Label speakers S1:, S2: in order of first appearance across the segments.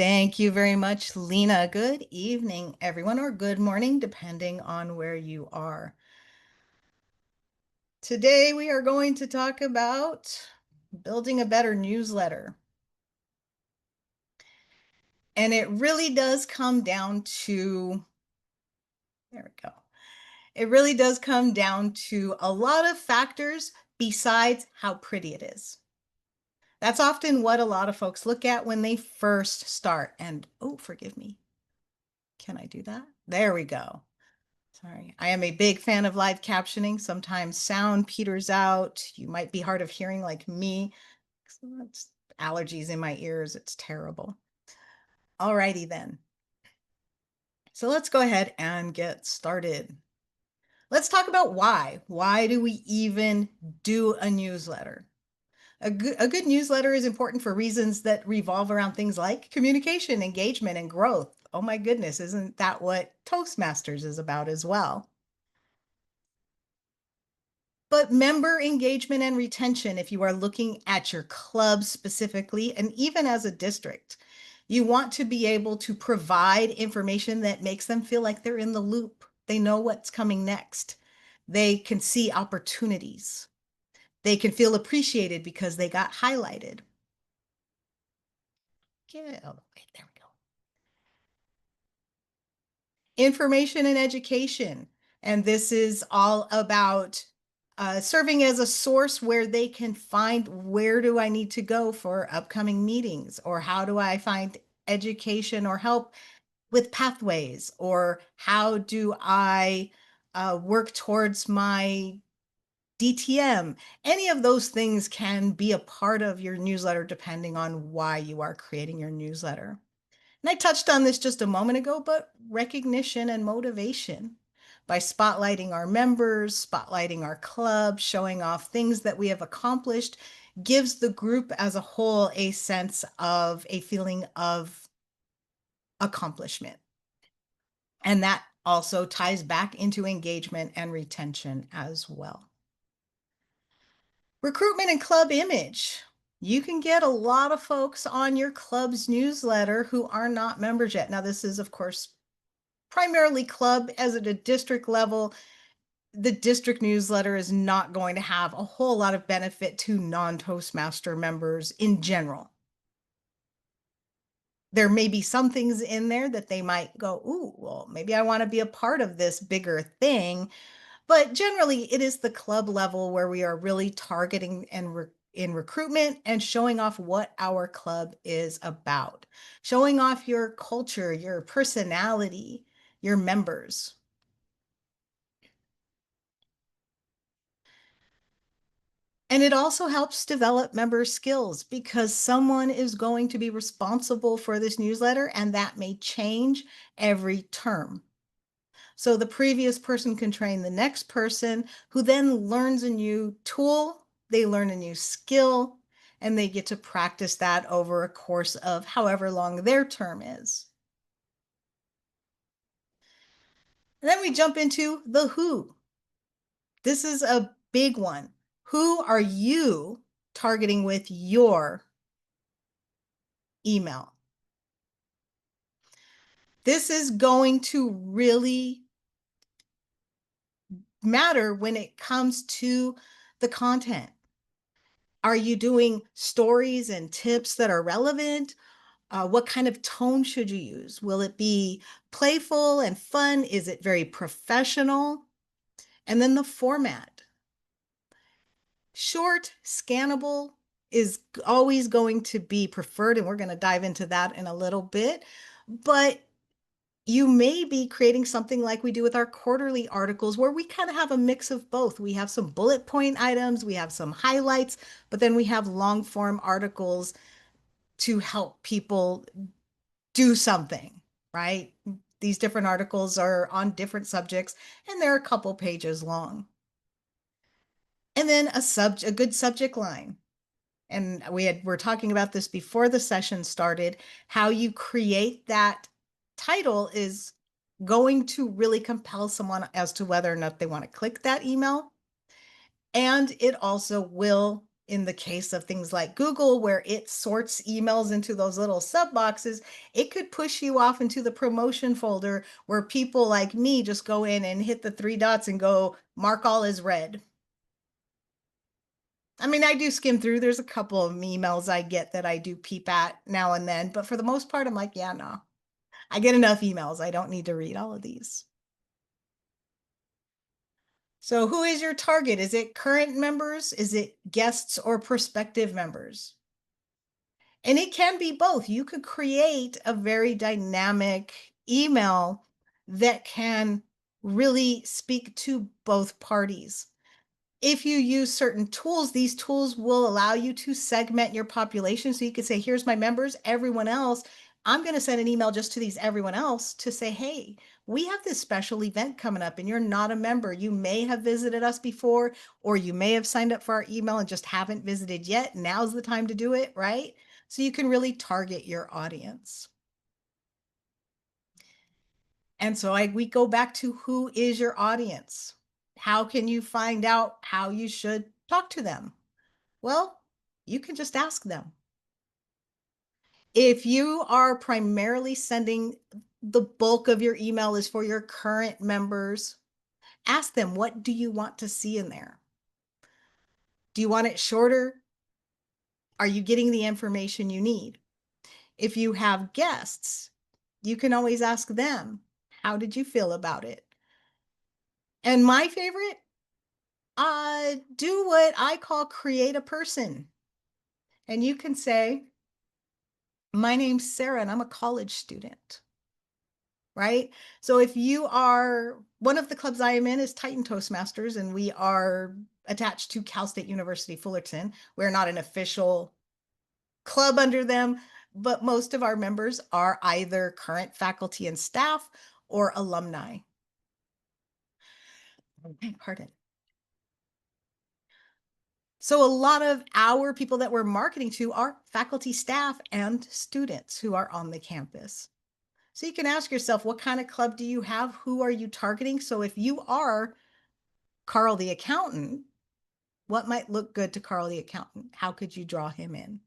S1: Thank you very much, Lena. Good evening, everyone, or good morning, depending on where you are. Today, we are going to talk about building a better newsletter. And it really does come down to, there we go. It really does come down to a lot of factors besides how pretty it is. That's often what a lot of folks look at when they first start. And, oh, forgive me. Can I do that? There we go. Sorry, I am a big fan of live captioning. Sometimes sound peters out. You might be hard of hearing like me. It's allergies in my ears. It's terrible. Alrighty then. So let's go ahead and get started. Let's talk about why. Why do we even do a newsletter? A good newsletter is important for reasons that revolve around things like communication, engagement, and growth. Oh my goodness, isn't that what Toastmasters is about as well? But member engagement and retention, if you are looking at your club specifically, and even as a district, you want to be able to provide information that makes them feel like they're in the loop. They know what's coming next. They can see opportunities. They can feel appreciated because they got highlighted. Yeah, oh, wait, there we go. Information and education. And this is all about serving as a source where they can find where do I need to go for upcoming meetings, or how do I find education or help with pathways, or how do I work towards my DTM. Any of those things can be a part of your newsletter depending on why you are creating your newsletter. And I touched on this just a moment ago, but recognition and motivation by spotlighting our members, spotlighting our club, showing off things that we have accomplished gives the group as a whole a sense of a feeling of accomplishment. And that also ties back into engagement and retention as well. Recruitment and club image. You can get a lot of folks on your club's newsletter who are not members yet. Now, this is, of course, primarily club. As at a district level, the district newsletter is not going to have a whole lot of benefit to non-Toastmaster members in general. There may be some things in there that they might go, ooh, well, maybe I want to be a part of this bigger thing. But generally, it is the club level where we are really targeting and in recruitment and showing off what our club is about, showing off your culture, your personality, your members. And it also helps develop member skills because someone is going to be responsible for this newsletter, and that may change every term. So the previous person can train the next person, who then learns a new tool, they learn a new skill, and they get to practice that over a course of however long their term is. And then we jump into the who. This is a big one. Who are you targeting with your email? This is going to really matter when it comes to the content. Are you doing stories and tips that are relevant? What kind of tone should you use? Will it be playful and fun? Is it very professional? And then the format. Short, scannable is always going to be preferred, and we're going to dive into that in a little bit. But you may be creating something like we do with our quarterly articles, where we kind of have a mix of both. We have some bullet point items, we have some highlights, but then we have long form articles to help people do something, right? These different articles are on different subjects, and they're a couple pages long. And then a good subject line. And we're talking about this before the session started. How you create that title is going to really compel someone as to whether or not they want to click that email. And it also will In the case of things like Google, where it sorts emails into those little sub boxes, it could push you off into the promotion folder where people like me just go in and hit the three dots and go mark all as read. I mean, I do skim through. There's a couple of emails I get that I do peep at now and then, but for the most part, I'm like, yeah, no, I get enough emails. I don't need to read all of these. So who is your target? Is it current members? Is it guests or prospective members? And it can be both. You could create a very dynamic email that can really speak to both parties. If you use certain tools, these tools will allow you to segment your population. So you could say, here's my members, everyone else. I'm going to send an email just to these everyone else to say, hey, we have this special event coming up and you're not a member. You may have visited us before, or you may have signed up for our email and just haven't visited yet. Now's the time to do it, right? So you can really target your audience. And so we go back to, who is your audience? How can you find out how you should talk to them? Well, you can just ask them. If you are primarily sending, the bulk of your email is for your current members, ask them, what do you want to see in there? Do you want it shorter? Are you getting the information you need? If you have guests, you can always ask them, how did you feel about it? And my favorite, do what I call create a person. And you can say, my name's Sarah and I'm a college student, right? So if you are, one of the clubs I am in is Titan Toastmasters, and we are attached to Cal State University Fullerton. We're not an official club under them, but most of our members are either current faculty and staff or alumni. Pardon. So a lot of our people that we're marketing to are faculty, staff, and students who are on the campus. So you can ask yourself, what kind of club do you have? Who are you targeting? So if you are Carl the accountant, what might look good to Carl the accountant? How could you draw him in?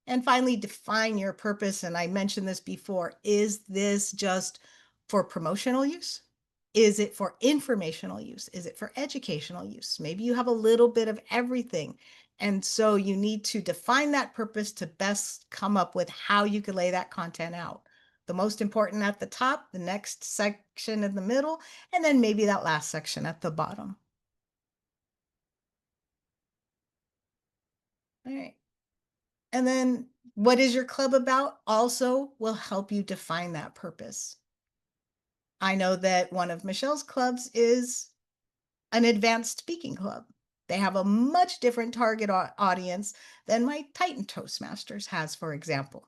S1: And finally, define your purpose. And I mentioned this before. Is this just for promotional use? Is it for informational use? Is it for educational use? Maybe you have a little bit of everything. And so you need to define that purpose to best come up with how you can lay that content out. The most important at the top, the next section in the middle, and then maybe that last section at the bottom. All right. And then what is your club about also will help you define that purpose. I know that one of Michelle's clubs is an advanced speaking club. They have a much different target audience than my Titan Toastmasters has, for example.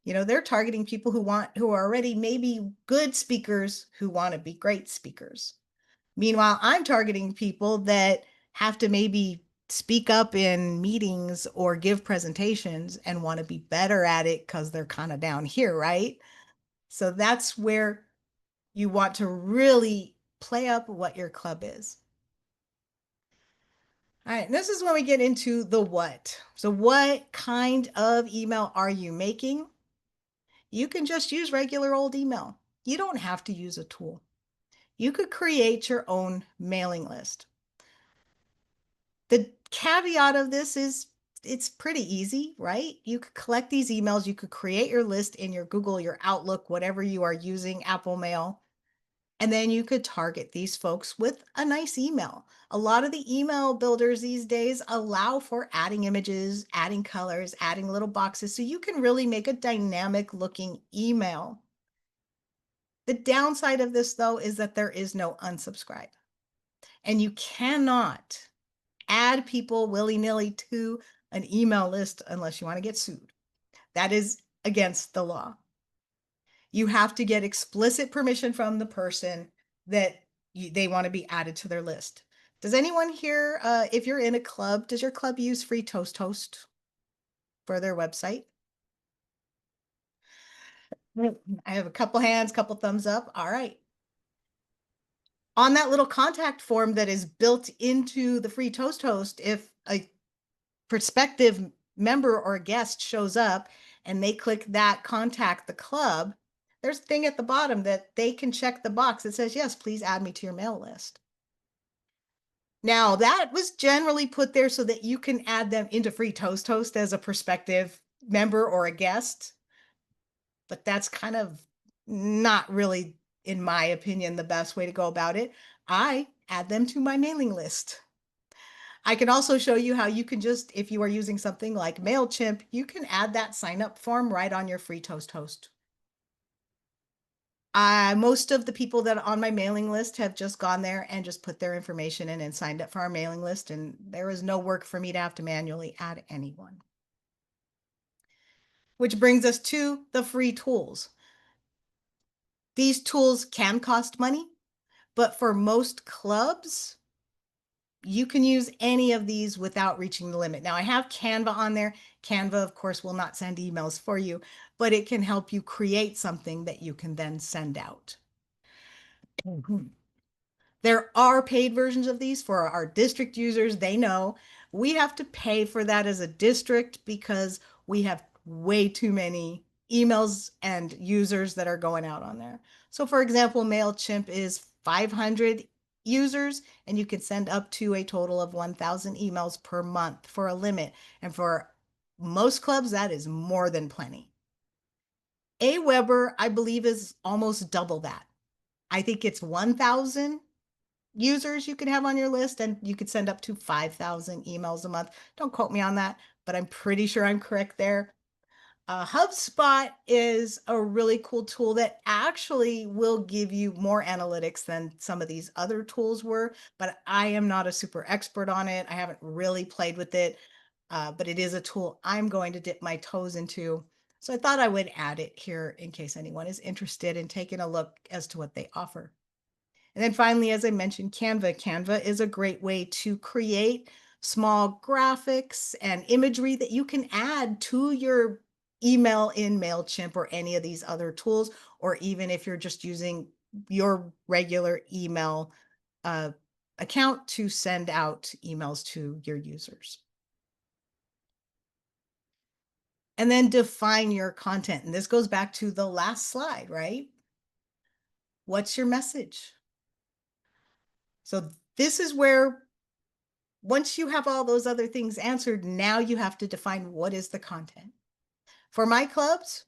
S1: You know, they're targeting people who are already maybe good speakers who want to be great speakers. Meanwhile, I'm targeting people that have to maybe speak up in meetings or give presentations and want to be better at it because they're kind of down here, right? So that's where you want to really play up what your club is. All right, this is when we get into the what. So what kind of email are you making? You can just use regular old email. You don't have to use a tool. You could create your own mailing list. The caveat of this is it's pretty easy, right? You could collect these emails. You could create your list in your Google, your Outlook, whatever you are using, Apple Mail. And then you could target these folks with a nice email. A lot of the email builders these days allow for adding images, adding colors, adding little boxes. So you can really make a dynamic looking email. The downside of this, though, is that there is no unsubscribe. And you cannot add people willy-nilly to an email list unless you want to get sued. That is against the law. You have to get explicit permission from the person that they want to be added to their list. Does anyone here, if you're in a club, does your club use free Toast for their website? I have a couple hands, couple thumbs up. All right. On that little contact form that is built into the free Toast host, if a prospective member or guest shows up and they click that contact the club, there's a thing at the bottom that they can check the box that says, yes, please add me to your mail list. Now, that was generally put there so that you can add them into free Toast host as a prospective member or a guest. But that's kind of not really, in my opinion, the best way to go about it. I add them to my mailing list. I can also show you how you can just, if you are using something like MailChimp, you can add that sign up form right on your free Toast host. Most of the people that are on my mailing list have just gone there and just put their information in and signed up for our mailing list. And there is no work for me to have to manually add anyone. Which brings us to the free tools. These tools can cost money, but for most clubs, you can use any of these without reaching the limit. Now I have Canva on there. Canva, of course, will not send emails for you, but it can help you create something that you can then send out. There are paid versions of these for our district users. They know we have to pay for that as a district because we have way too many emails and users that are going out on there. So for example, MailChimp is 500 users and you can send up to a total of 1,000 emails per month for a limit. And for most clubs, that is more than plenty. Aweber, I believe, is almost double that. I think it's 1,000 users you can have on your list and you could send up to 5,000 emails a month. Don't quote me on that, but I'm pretty sure I'm correct there. HubSpot is a really cool tool that actually will give you more analytics than some of these other tools were, but I am not a super expert on it. I haven't really played with it, but it is a tool I'm going to dip my toes into. So I thought I would add it here in case anyone is interested in taking a look as to what they offer. And then finally, as I mentioned, Canva. Canva is a great way to create small graphics and imagery that you can add to your email in MailChimp or any of these other tools, or even if you're just using your regular email account to send out emails to your users. And then define your content. And this goes back to the last slide, right? What's your message? So this is where once you have all those other things answered, now you have to define what is the content. For my clubs,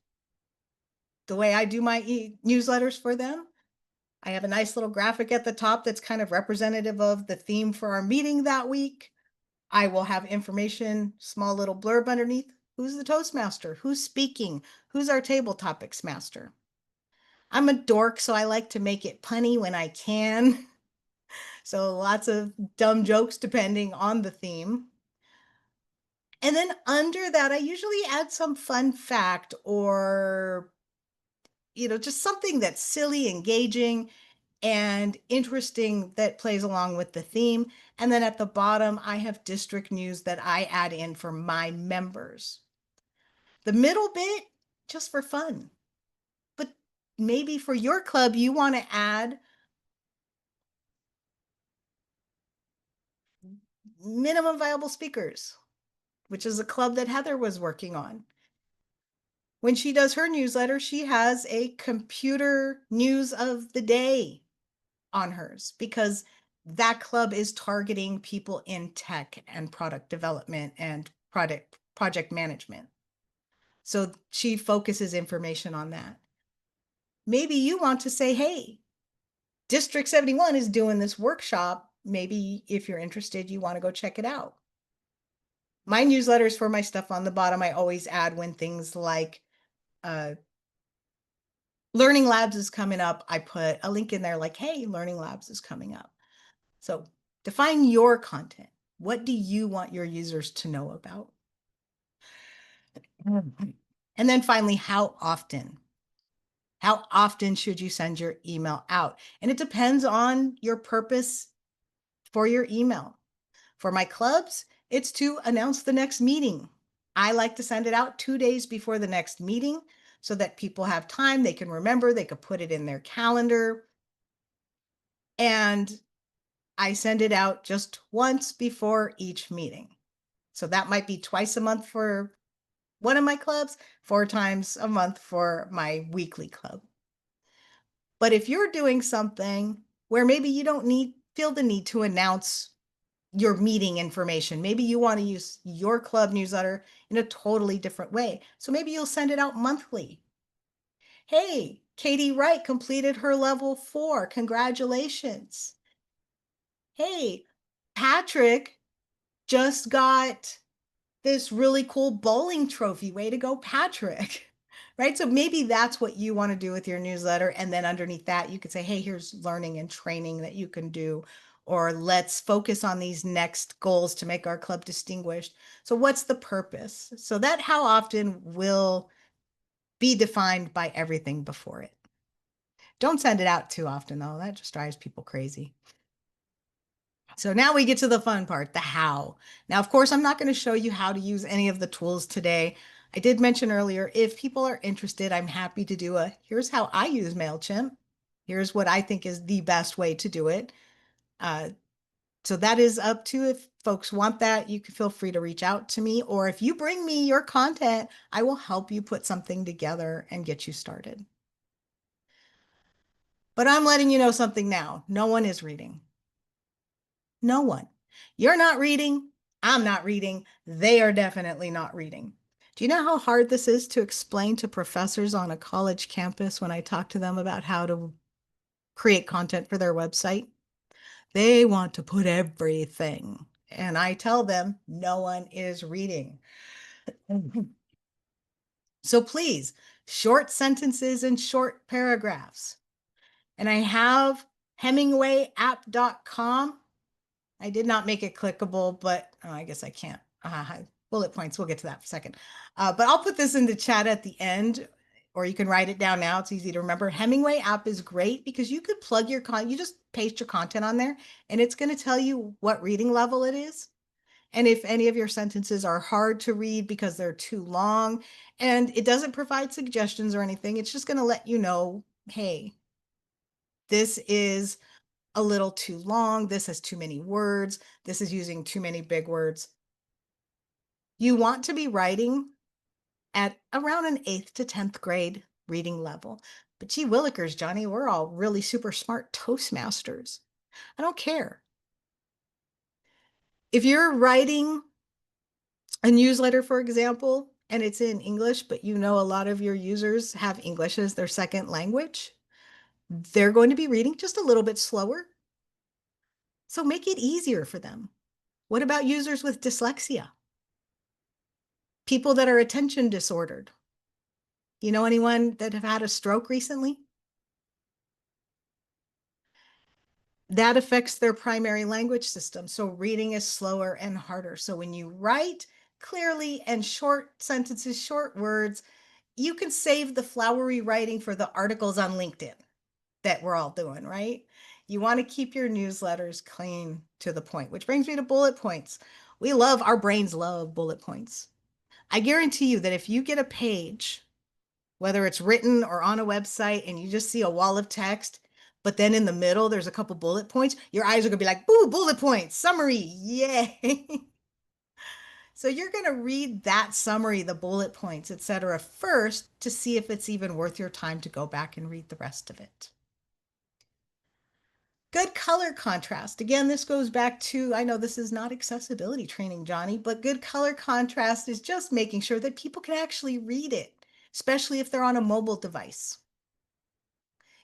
S1: the way I do my newsletters for them, I have a nice little graphic at the top that's kind of representative of the theme for our meeting that week. I will have information, small little blurb underneath. Who's the Toastmaster? Who's speaking? Who's our table topics master? I'm a dork, so I like to make it punny when I can. So lots of dumb jokes depending on the theme. And then under that, I usually add some fun fact or, just something that's silly, engaging, and interesting that plays along with the theme. And then at the bottom, I have district news that I add in for my members. The middle bit, just for fun. But maybe for your club, you want to add minimum viable speakers, which is a club that Heather was working on. When she does her newsletter, she has a computer news of the day on hers because that club is targeting people in tech and product development and project management. So she focuses information on that. Maybe you want to say, hey, District 71 is doing this workshop. Maybe if you're interested, you want to go check it out. My newsletters for my stuff on the bottom, I always add when things like Learning Labs is coming up. I put a link in there like, hey, Learning Labs is coming up. So define your content. What do you want your users to know about? And then finally, how often? How often should you send your email out? And it depends on your purpose for your email. For my clubs, it's to announce the next meeting. I like to send it out 2 days before the next meeting so that people have time, they can remember, they could put it in their calendar. And I send it out just once before each meeting. So that might be twice a month for one of my clubs, 4 times a month for my weekly club. But if you're doing something where maybe you don't feel the need to announce your meeting information, maybe you want to use your club newsletter in a totally different way. So maybe you'll send it out monthly. Hey, Katie Wright completed her level 4. Congratulations. Hey, Patrick just got this really cool bowling trophy. Way to go, Patrick. Right? So maybe that's what you want to do with your newsletter. And then underneath that, you could say, hey, here's learning and training that you can do. Or let's focus on these next goals to make our club distinguished. So what's the purpose? So that how often will be defined by everything before it. Don't send it out too often, though. That just drives people crazy. So now we get to the fun part, the how. Now, of course, I'm not going to show you how to use any of the tools today. I did mention earlier, if people are interested, I'm happy to do here's how I use MailChimp. Here's what I think is the best way to do it. Uh, so that is up to if folks want that, you can feel free to reach out to me. Or if you bring me your content, I will help you put something together and get you started. But I'm letting you know something now. No one is reading. No one. You're not reading. I'm not reading. They are definitely not reading. Do you know how hard this is to explain to professors on a college campus when I talk to them about how to create content for their website? They want to put everything. And I tell them no one is reading. So please, short sentences and short paragraphs. And I have HemingwayApp.com. I did not make it clickable, but I guess I can't. Bullet points. We'll get to that for a second. But I'll put this in the chat at the end, or you can write it down now. It's easy to remember. Hemingway app is great because you could plug your you just paste your content on there, and it's going to tell you what reading level it is. And if any of your sentences are hard to read because they're too long, and it doesn't provide suggestions or anything, it's just going to let you know, hey, this is a little too long. This has too many words. This is using too many big words. You want to be writing at around an 8th to 10th grade reading level. But gee willikers, Jonni, we're all really super smart Toastmasters. I don't care. If you're writing a newsletter, for example, and it's in English, but you know a lot of your users have English as their second language, they're going to be reading just a little bit slower. So make it easier for them. What about users with dyslexia? People that are attention disordered? You know anyone that have had a stroke recently? That affects their primary language system. So reading is slower and harder. So when you write clearly and short sentences, short words, you can save the flowery writing for the articles on LinkedIn that we're all doing, right? You want to keep your newsletters clean to the point, which brings me to bullet points. Our brains love bullet points. I guarantee you that if you get a page, whether it's written or on a website, and you just see a wall of text, but then in the middle, there's a couple bullet points, your eyes are going to be like, boo, bullet points, summary, yay. So you're going to read that summary, the bullet points, etc., first to see if it's even worth your time to go back and read the rest of it. Good color contrast. Again, this goes back to, I know this is not accessibility training, Jonni, but good color contrast is just making sure that people can actually read it, especially if they're on a mobile device.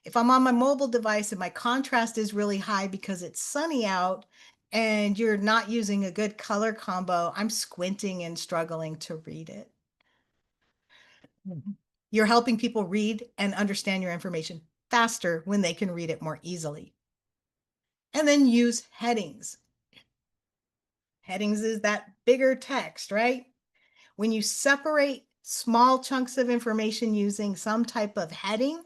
S1: If I'm on my mobile device and my contrast is really high because it's sunny out and you're not using a good color combo, I'm squinting and struggling to read it. You're helping people read and understand your information faster when they can read it more easily. And then use headings. Headings is that bigger text, right? When you separate small chunks of information using some type of heading,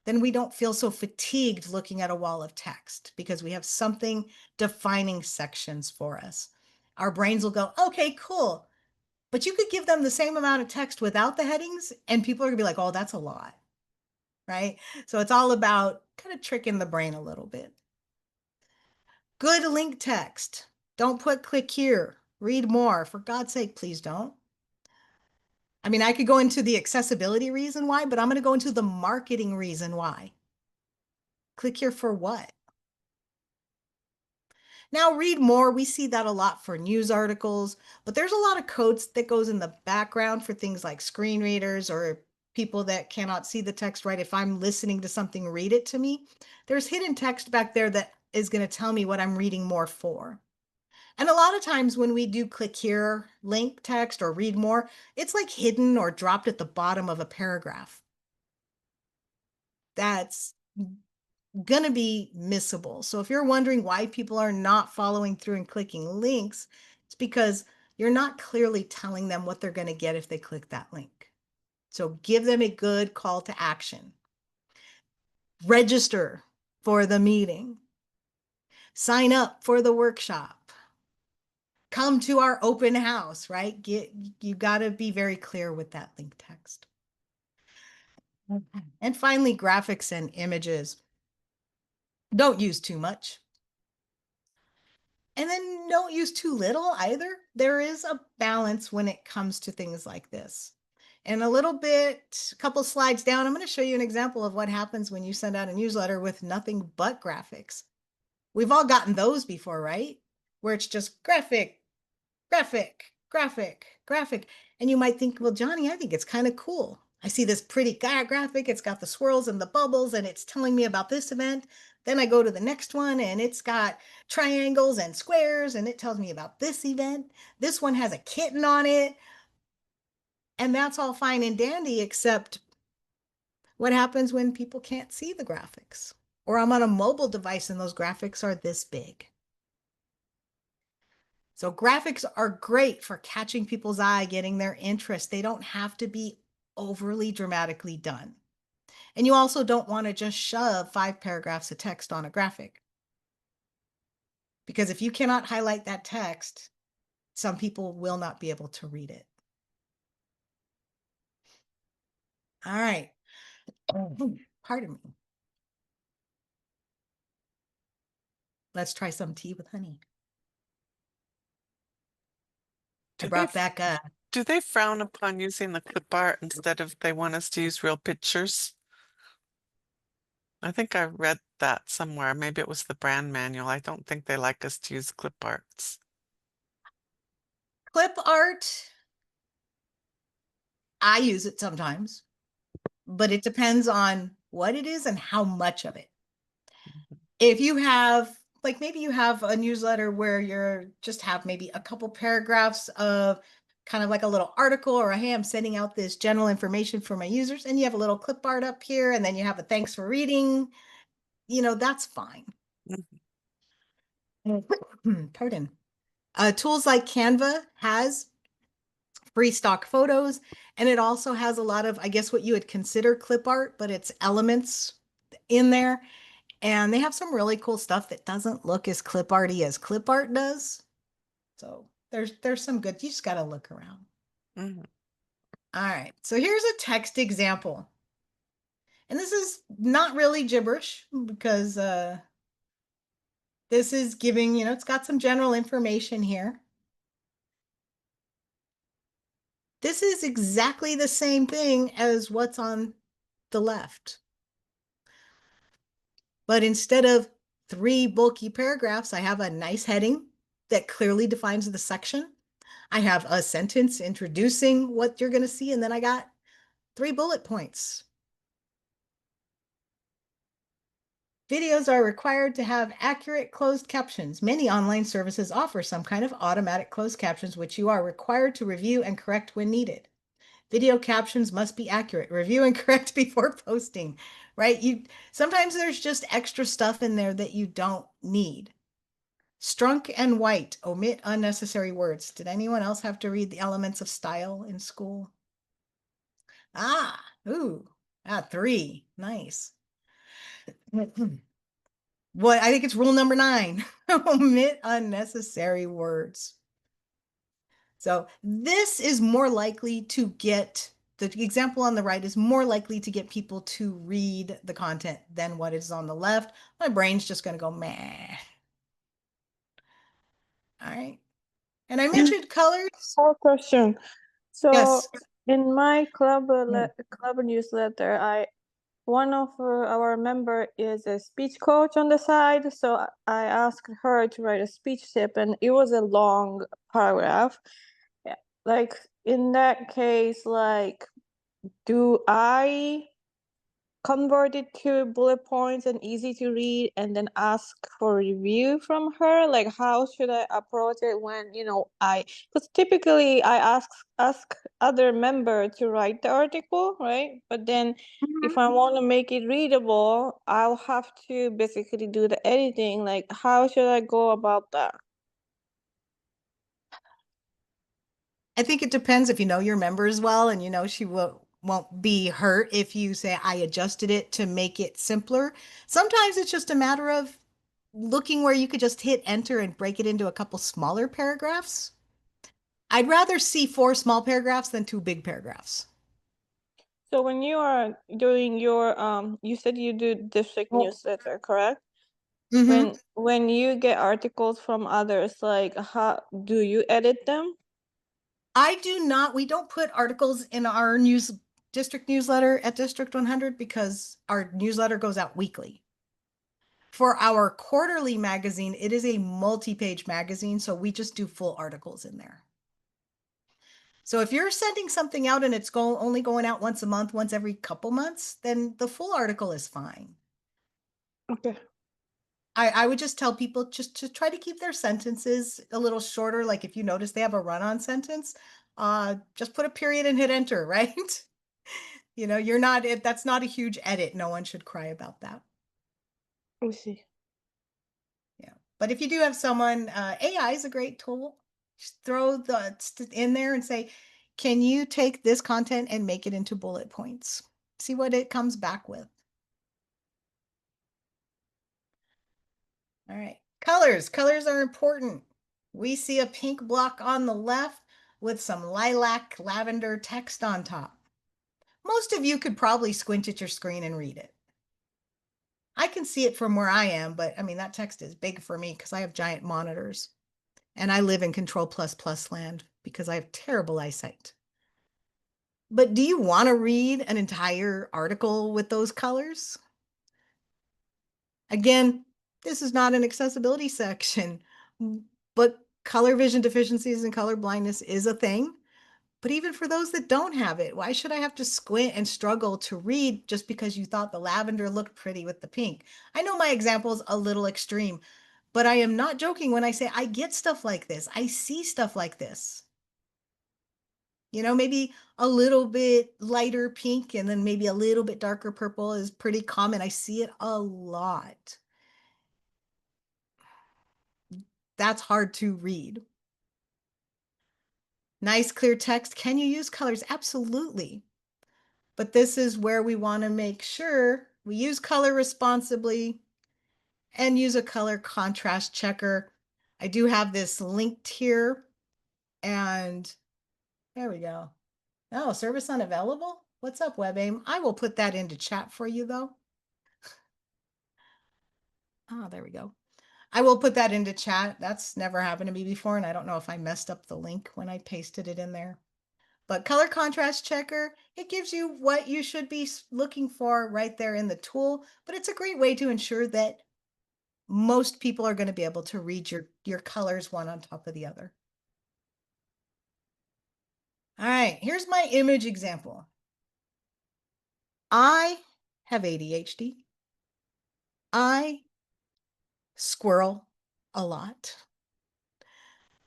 S1: then we don't feel so fatigued looking at a wall of text because we have something defining sections for us. Our brains will go, okay, cool. But you could give them the same amount of text without the headings, and people are gonna be like, oh, that's a lot, right? So it's all about kind of tricking the brain a little bit. Good link text. Don't put click here, read more. For God's sake, please don't. I mean, I could go into the accessibility reason why, but I'm going to go into the marketing reason why. Click here for what? Now read more. We see that a lot for news articles, but there's a lot of codes that goes in the background for things like screen readers or people that cannot see the text right. If I'm listening to something, read it to me. There's hidden text back there that is going to tell me what I'm reading more for. And a lot of times when we do click here, link text or read more, it's like hidden or dropped at the bottom of a paragraph. That's going to be missable. So if you're wondering why people are not following through and clicking links, it's because you're not clearly telling them what they're going to get if they click that link. So give them a good call to action. Register for the meeting. Sign up for the workshop. Come to our open house, right? You got to be very clear with that link text. And finally, graphics and images. Don't use too much. And then don't use too little either. There is a balance when it comes to things like this. And a couple slides down, I'm going to show you an example of what happens when you send out a newsletter with nothing but graphics. We've all gotten those before, right? Where it's just graphic, graphic, graphic, graphic. And you might think, well, Jonni, I think it's kind of cool. I see this pretty graphic. It's got the swirls and the bubbles, and it's telling me about this event. Then I go to the next one, and it's got triangles and squares, and it tells me about this event. This one has a kitten on it. And that's all fine and dandy, except what happens when people can't see the graphics? Or I'm on a mobile device and those graphics are this big. So graphics are great for catching people's eye, getting their interest. They don't have to be overly dramatically done. And you also don't want to just shove 5 paragraphs of text on a graphic. Because if you cannot highlight that text, some people will not be able to read it. All right. Pardon me. Let's try some tea with honey. I
S2: Do they
S1: brought back
S2: do they frown upon using the clip art instead of they want us to use real pictures? I think I read that somewhere. Maybe it was the brand manual. I don't think they like us to use clip arts.
S1: clip art. I use it sometimes, but it depends on what it is and how much of it. If you have, like, maybe you have a newsletter where you're just have maybe a couple paragraphs of kind of like a little article or hey, I'm sending out this general information for my users, and you have a little clip art up here, and then you have a thanks for reading, that's fine. Pardon. Tools like Canva has free stock photos, and it also has a lot of, I guess, what you would consider clip art, but it's elements in there. And they have some really cool stuff that doesn't look as clip arty as clip art does. So there's some good, you just got to look around.
S2: Mhm.
S1: All right. So here's a text example. And this is not really gibberish because this is giving, it's got some general information here. This is exactly the same thing as what's on the left. But instead of 3 bulky paragraphs, I have a nice heading that clearly defines the section. I have a sentence introducing what you're going to see, and then I got 3 bullet points. Videos are required to have accurate closed captions. Many online services offer some kind of automatic closed captions, which you are required to review and correct when needed. Video captions must be accurate. Review and correct before posting, right? Sometimes there's just extra stuff in there that you don't need. Strunk and white, omit unnecessary words. Did anyone else have to read the elements of style in school? Ah, ooh, 3. Nice. What I think it's rule number 9. Omit unnecessary words. So this is more likely to get, the example on the right is more likely to get people to read the content than what is on the left. My brain's just going to go meh. right. And I mentioned colors.
S3: Whole question. So
S1: Yes.
S3: in my club
S1: Mm.
S3: club newsletter, I one of our member is a speech coach on the side, so I asked her to write a speech tip, and it was a long paragraph. Yeah. Like in that case, like, do I convert it to bullet points and easy to read and then ask for review from her? Like, how should I approach it when, I, because typically I ask other member to write the article, right? But then if
S1: Mhm.
S3: I want to make it readable, I'll have to basically do the editing. Like, how should I go about that?
S1: I think it depends if you know your members well and you know she won't be hurt if you say I adjusted it to make it simpler. Sometimes it's just a matter of looking where you could just hit enter and break it into a couple smaller paragraphs. I'd rather see four small paragraphs than two big paragraphs.
S3: So when you are doing your you said you do district
S1: Well,
S3: newsletter, correct?
S1: hmm
S3: When you get articles from others, like, how do you edit them?
S1: I do not, we don't put articles in our news district newsletter at District 100 because our newsletter goes out weekly. For our quarterly magazine, it is a multi-page magazine, so we just do full articles in there. So if you're sending something out and it's only going out once a month, once every couple months, then the full article is fine.
S3: Okay.
S1: I would just tell people just to try to keep their sentences a little shorter. Like if you notice they have a run-on sentence, just put a period and hit enter, right? You're not, that's not a huge edit. No one should cry about that.
S3: I see.
S1: Yeah. But if you do have someone, AI is a great tool. Just throw the in there and say, can you take this content and make it into bullet points? See what it comes back with. All right. Colors. Colors are important. We see a pink block on the left with some lilac lavender text on top. Most of you could probably squint at your screen and read it. I can see it from where I am, but I mean, that text is big for me because I have giant monitors and I live in Control++ land because I have terrible eyesight. But do you want to read an entire article with those colors? Again, this is not an accessibility section, but color vision deficiencies and color blindness is a thing. But even for those that don't have it, why should I have to squint and struggle to read just because you thought the lavender looked pretty with the pink? I know my example is a little extreme, but I am not joking when I say I get stuff like this. I see stuff like this. Maybe a little bit lighter pink and then maybe a little bit darker purple is pretty common. I see it a lot. That's hard to read. Nice clear text. Can you use colors? Absolutely. But this is where we want to make sure we use color responsibly and use a color contrast checker. I do have this linked here and there we go. Oh, service unavailable? What's up, WebAIM? I will put that into chat for you though. Ah, there we go. I will put that into chat. That's never happened to me before, and I don't know if I messed up the link when I pasted it in there. But color contrast checker, it gives you what you should be looking for right there in the tool, but it's a great way to ensure that most people are going to be able to read your colors one on top of the other. All right, here's my image example. I have ADHD. I squirrel a lot.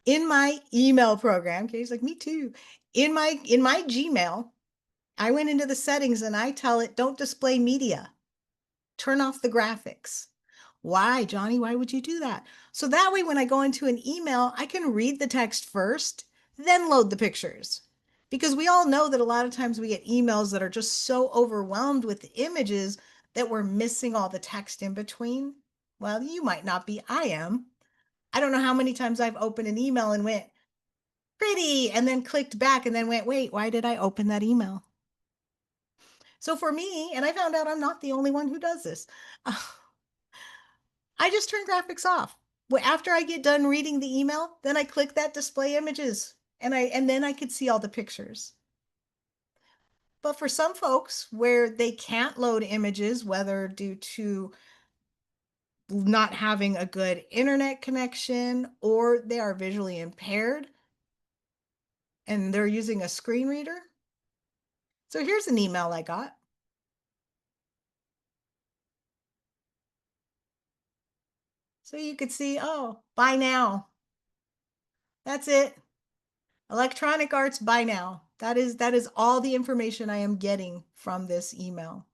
S1: In my email program, Katie's like, me too. In my Gmail, I went into the settings and I tell it, don't display media. Turn off the graphics. Why, Jonni? Why would you do that? So that way, when I go into an email, I can read the text first, then load the pictures. Because we all know that a lot of times we get emails that are just so overwhelmed with images that we're missing all the text in between. Well, you might not be. I am. I don't know how many times I've opened an email and went, pretty, and then clicked back and then went, wait, why did I open that email? So for me, and I found out I'm not the only one who does this, I just turn graphics off. After I get done reading the email, then I click that display images and then I could see all the pictures. But for some folks where they can't load images, whether due to not having a good internet connection or they are visually impaired and they're using a screen reader. So here's an email I got. So you could see, oh, buy now. That's it. Electronic arts, buy now. That is all the information I am getting from this email.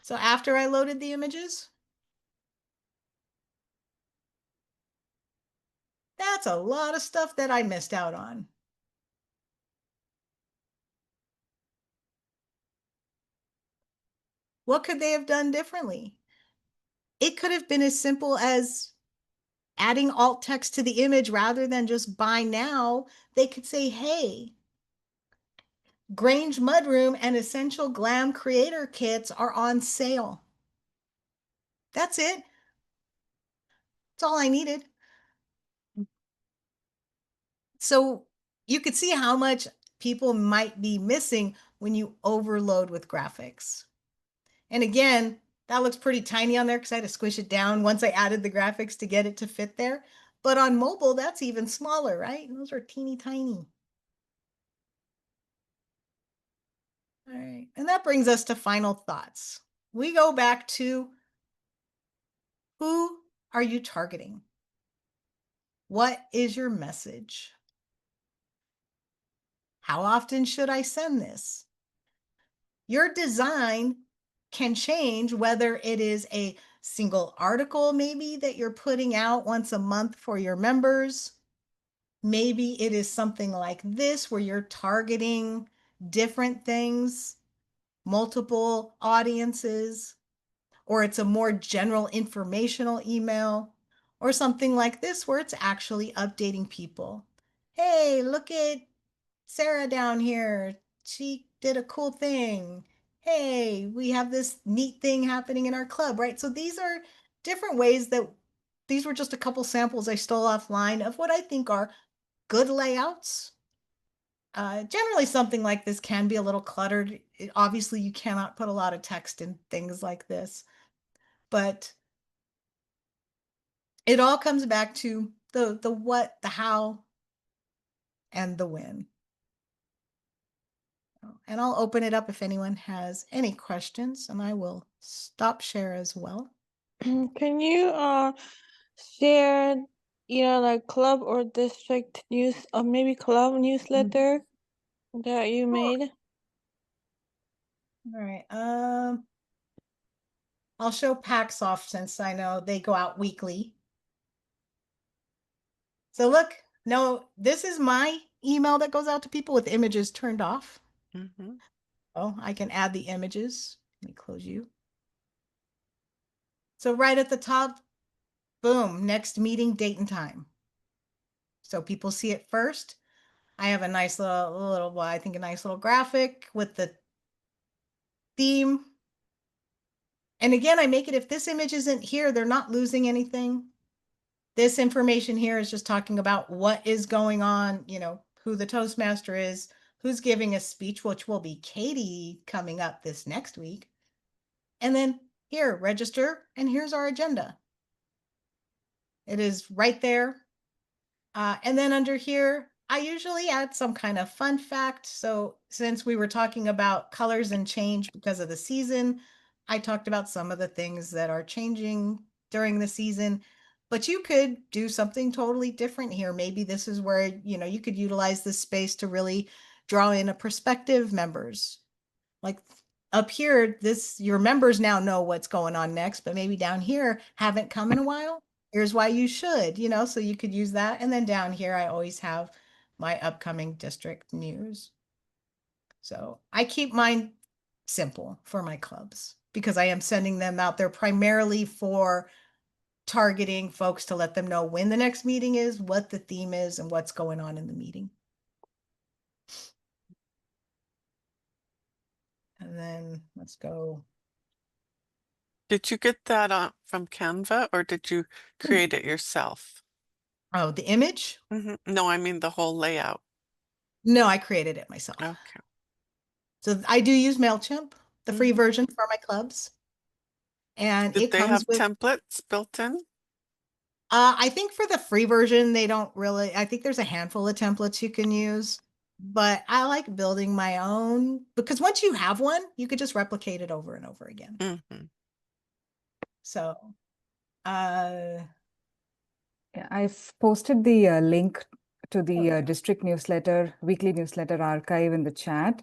S1: So after I loaded the images, that's a lot of stuff that I missed out on. What could they have done differently? It could have been as simple as adding alt text to the image rather than just buy now. They could say, hey, Grange Mudroom and Essential Glam Creator Kits are on sale. That's it. That's all I needed. So you could see how much people might be missing when you overload with graphics. And again, that looks pretty tiny on there because I had to squish it down once I added the graphics to get it to fit there. But on mobile, that's even smaller, right? Those are teeny tiny. All right. And that brings us to final thoughts. We go back to who are you targeting? What is your message? How often should I send this? Your design can change whether it is a single article, maybe that you're putting out once a month for your members. Maybe it is something like this where you're targeting different things, multiple audiences, or it's a more general informational email, or something like this where it's actually updating people. Hey, look at Sarah down here. She did a cool thing. Hey, we have this neat thing happening in our club, right? So these are different ways that these were just a couple samples I stole offline of what I think are good layouts. Generally, something like this can be a little cluttered. Obviously, you cannot put a lot of text in things like this, but it all comes back to the what, the how, and the when. And I'll open it up if anyone has any questions, and I will stop share as well.
S3: Can you share, like club or district news, or maybe club newsletter that you made?
S1: All right. I'll show packs off since I know they go out weekly. So look, no, this is my email that goes out to people with images turned off.
S2: Mm-hmm.
S1: Oh, I can add the images. Let me close you. So right at the top, boom, next meeting date and time. So people see it first. I have a nice little, well, I think a nice little graphic with the theme. And again, I make it, if this image isn't here, they're not losing anything. This information here is just talking about what is going on, who the Toastmaster is, who's giving a speech, which will be Katie coming up this next week. And then here, register, and here's our agenda. It is right there. And then under here, I usually add some kind of fun fact. So since we were talking about colors and change because of the season, I talked about some of the things that are changing during the season. But you could do something totally different here. Maybe this is where, you could utilize this space to really draw in a prospective members. Like up here, your members now know what's going on next, but maybe down here haven't come in a while. Here's why you should, so you could use that. And then down here, I always have my upcoming district news. So I keep mine simple for my clubs because I am sending them out there primarily for targeting folks to let them know when the next meeting is, what the theme is, and what's going on in the meeting. And then let's go
S2: Did you get that from Canva or did you create it yourself?
S1: Oh, the image?
S2: No, I mean the whole layout.
S1: No, I created it myself.
S2: Okay.
S1: So I do use MailChimp, the free version for my clubs. And
S2: Did
S1: it
S2: they
S1: comes
S2: have
S1: with,
S2: templates built in?
S1: I think for the free version, they don't really, I think there's a handful of templates you can use, but I like building my own because once you have one, you could just replicate it over and over again.
S2: Mm-hmm.
S1: So, uh,
S4: Yeah, I've posted the link to the district newsletter, weekly newsletter archive in the chat,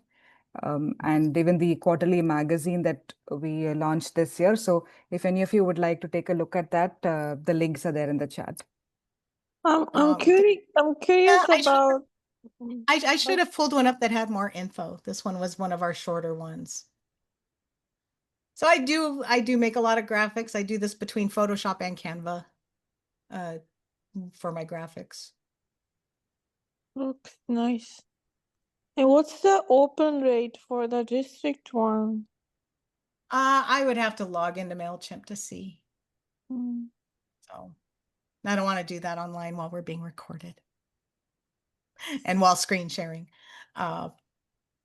S4: and even the quarterly magazine that we launched this year. So if any of you would like to take a look at that, the links are there in the chat.
S3: I'm
S1: um,
S3: curious. I'm curious
S1: yeah,
S3: about.
S1: I should have pulled one up that had more info. This one was one of our shorter ones. So I do make a lot of graphics. I do this between Photoshop and Canva uh, for my graphics.
S3: Looks nice. And what's the open rate for the district one?
S1: I would have to log into MailChimp to see.
S3: Mm.
S1: So I don't want to do that online while we're being recorded and while screen sharing. But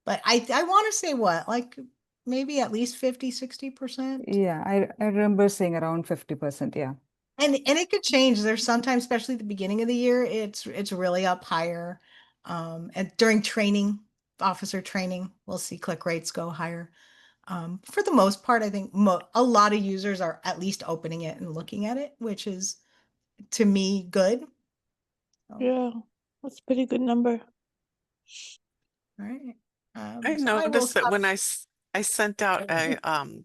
S1: I want to say what, like maybe at least 50, 60%.
S4: Yeah, I remember saying around 50%. Yeah.
S1: And it could change. There's sometimes, especially at the beginning of the year, it's really up higher. And during training, officer training, we'll see click rates go higher. For the most part, I think a lot of users are at least opening it and looking at it, which is to me good.
S3: Yeah, that's a pretty good number.
S1: All right.
S2: I
S1: So I will
S2: noticed that
S1: stop.
S2: when I sent out an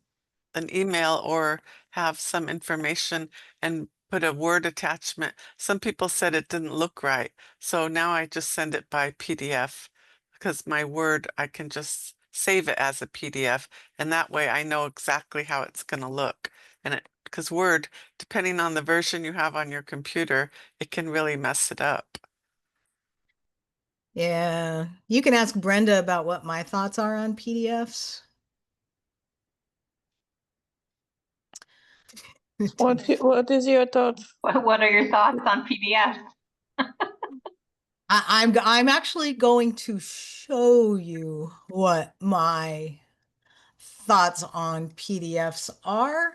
S2: email or have some information and put a Word attachment, some people said it didn't look right. So now I just send it by PDF because my Word, I can just save it as a PDF and that way I know exactly how it's going to look. And because Word, depending on the version you have on your computer, it can really mess it up.
S1: Yeah, you can ask Brenda about what my thoughts are on PDFs.
S3: What is your thought?
S5: What are your thoughts on PDFs?
S1: I'm actually going to show you what my thoughts on PDFs are.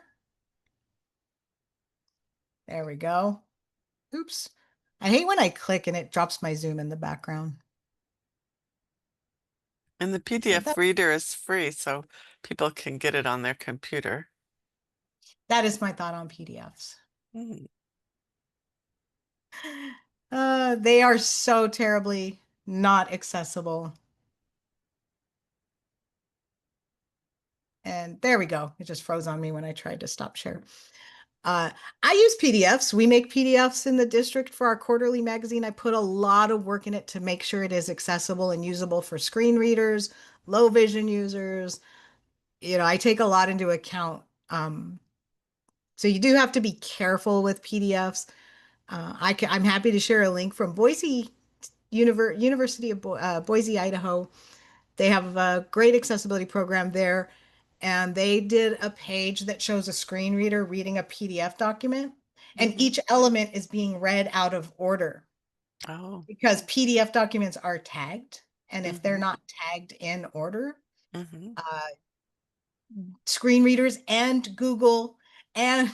S1: There we go. Oops. I hate when I click and it drops my Zoom in the background.
S2: And the
S1: So
S2: PDF reader is free, so people can get it on their computer.
S1: that is my thought on PDFs.
S2: Mm.
S1: They are so terribly not accessible. And there we go. It just froze on me when I tried to stop share. I use PDFs. We make PDFs in the district for our quarterly magazine. I put a lot of work in it to make sure it is accessible and usable for screen readers, low vision users. You know, I take a lot into account. So you do have to be careful with PDFs. I'm happy to share a link from University of Boise, Idaho. They have a great accessibility program there, and they did a page that shows a screen reader reading a PDF document, and each element is being read out of order
S2: Oh.
S1: because PDF documents are tagged, and if they're not tagged in order, screen readers and Google and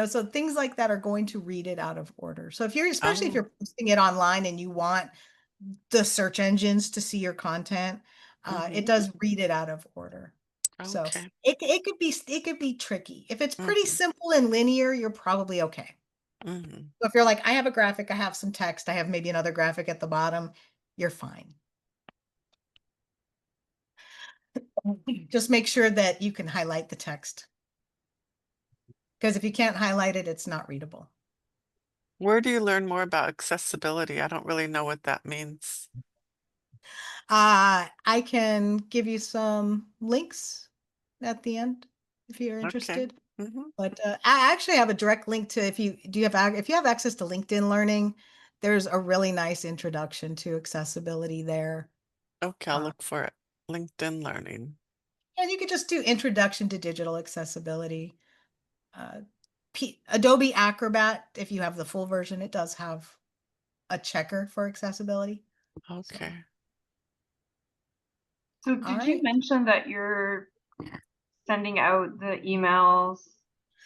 S1: so things like that are going to read it out of order. So especially if you're posting it online and you want the search engines to see your content, it does read it out of order. So
S2: Okay.
S1: it could be tricky. If it's pretty simple and linear, you're probably okay. So if you're like, I have a graphic, I have some text, I have maybe another graphic at the bottom, you're fine. Just make sure that you can highlight the text. Because if you can't highlight it, it's not readable.
S2: Where do you learn more about accessibility? I don't really know what that means.
S1: I can give you some links at the end if you're interested.
S2: Okay.
S1: But I actually have a direct link to if you have access to LinkedIn Learning, there's a really nice introduction to accessibility there.
S2: Okay, I'll look for it. LinkedIn Learning.
S1: And you could just do introduction to digital accessibility. Adobe Acrobat, if you have the full version, it does have a checker for accessibility.
S2: Okay.
S5: So
S1: All
S5: did
S1: right.
S5: you mention that you're sending out the emails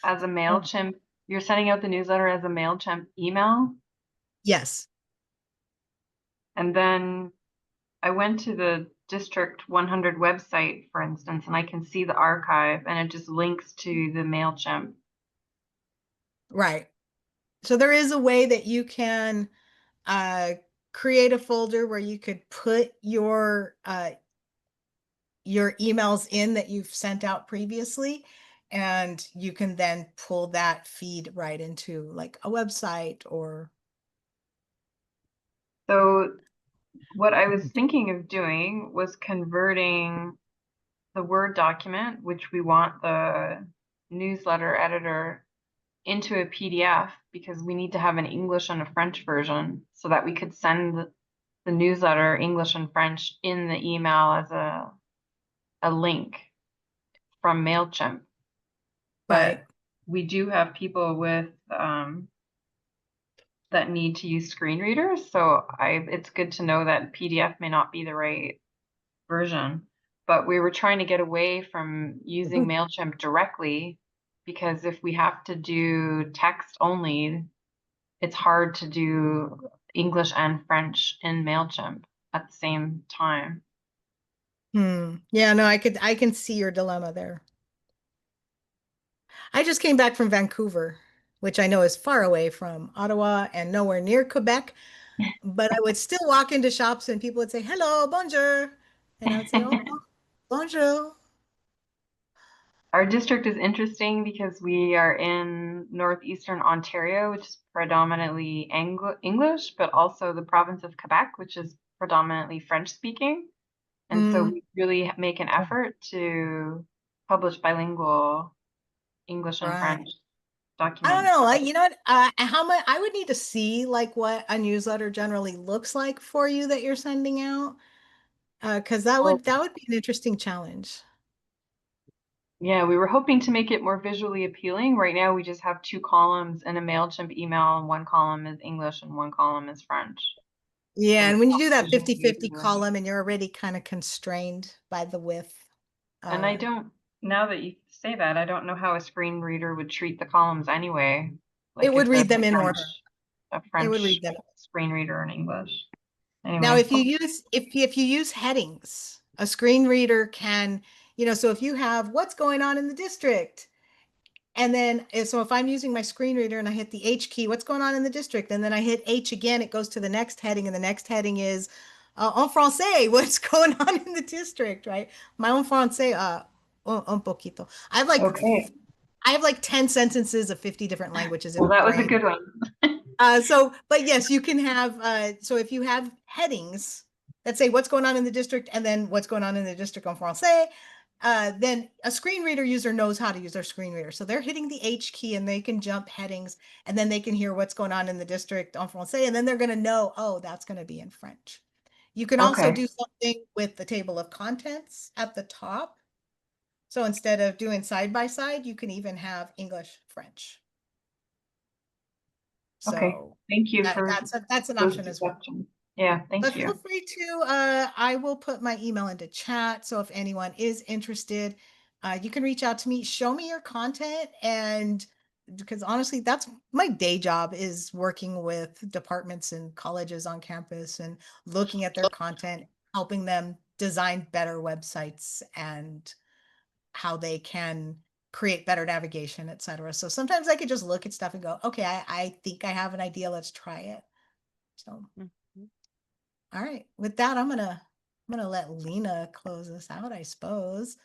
S5: as a MailChimp? You're sending out the newsletter as a MailChimp email?
S1: Yes.
S5: And then I went to the District 100 website, for instance, and I can see the archive and it just links to the MailChimp.
S1: Right. So there is a way that you can create a folder where you could put your emails in that you've sent out previously, and you can then pull that feed right into like a website or.
S5: So what I was thinking of doing was converting the Word document, which we want the newsletter editor, into a PDF, because we need to have an English and a French version so that we could send the newsletter English and French in the email as a link from MailChimp.
S1: Right.
S5: But we do have people with that need to use screen readers, so it's good to know that PDF may not be the right version. But we were trying to get away from using MailChimp directly, because if we have to do text only, it's hard to do English and French in MailChimp at the same time.
S1: Yeah, no, I can see your dilemma there. I just came back from Vancouver, which I know is far away from Ottawa and nowhere near Quebec, but I would still walk into shops and people would say, "Hello, bonjour." And I would say, "Oh, bonjour."
S5: Our district is interesting because we are in northeastern Ontario, which is predominantly English, but also the province of Quebec, which is predominantly French speaking. And so we really make an effort to publish bilingual English and
S1: Right.
S5: French
S1: I don't
S5: documents.
S1: know. You know what? How much I would need to see like what a newsletter generally looks like for you that you're sending out, because that
S5: Well,
S1: would be an interesting challenge.
S5: yeah, we were hoping to make it more visually appealing. Right now, we just have 2 columns in a MailChimp email, and one column is English and one column is French.
S1: Yeah,
S5: So
S1: and
S5: it's
S1: when you
S5: not
S1: do that
S5: visually
S1: 50-50
S5: appealing.
S1: column and you're already kind of constrained by the width.
S5: And I don't, now that you say that, I don't know how a screen reader would treat the columns anyway.
S1: It
S5: Like
S1: would
S5: if
S1: read
S5: there's
S1: them in order.
S5: a
S1: It would
S5: French
S1: read them.
S5: screen reader in English.
S1: Now,
S5: Anyway,
S1: if you use headings, a screen reader can, so if you have what's going on in the district, and then so if I'm using my screen reader and I hit the H key, what's going on in the district, and then I hit H again, it goes to the next heading, and the next heading is en français, what's going on in the district, right? My en français, un poquito.
S5: okay.
S1: I have like 10 sentences of 50 different languages in
S5: Well,
S1: my
S5: that was a
S1: brain.
S5: good one.
S1: But yes, you can have, so if you have headings that say what's going on in the district and then what's going on in the district en français, then a screen reader user knows how to use their screen reader. So they're hitting the H key and they can jump headings and then they can hear what's going on in the district en français. And then they're going to know, oh, that's going to be in French. You can also
S5: Okay.
S1: do something with the table of contents at the top. So instead of doing side by side, you can even have English, French.
S5: Okay.
S1: So
S5: Thank you for
S1: that's an
S5: those
S1: option as well.
S5: suggestions. Yeah,
S1: But
S5: thank
S1: feel
S5: you.
S1: free to, I will put my email into chat. So if anyone is interested, you can reach out to me, show me your content. And because honestly, that's my day job, is working with departments and colleges on campus and looking at their content, helping them design better websites and how they can create better navigation, et cetera. So sometimes I could just look at stuff and go, okay, I think I have an idea. Let's try it. So. All right. With that, I'm gonna let Lena close us out, I suppose.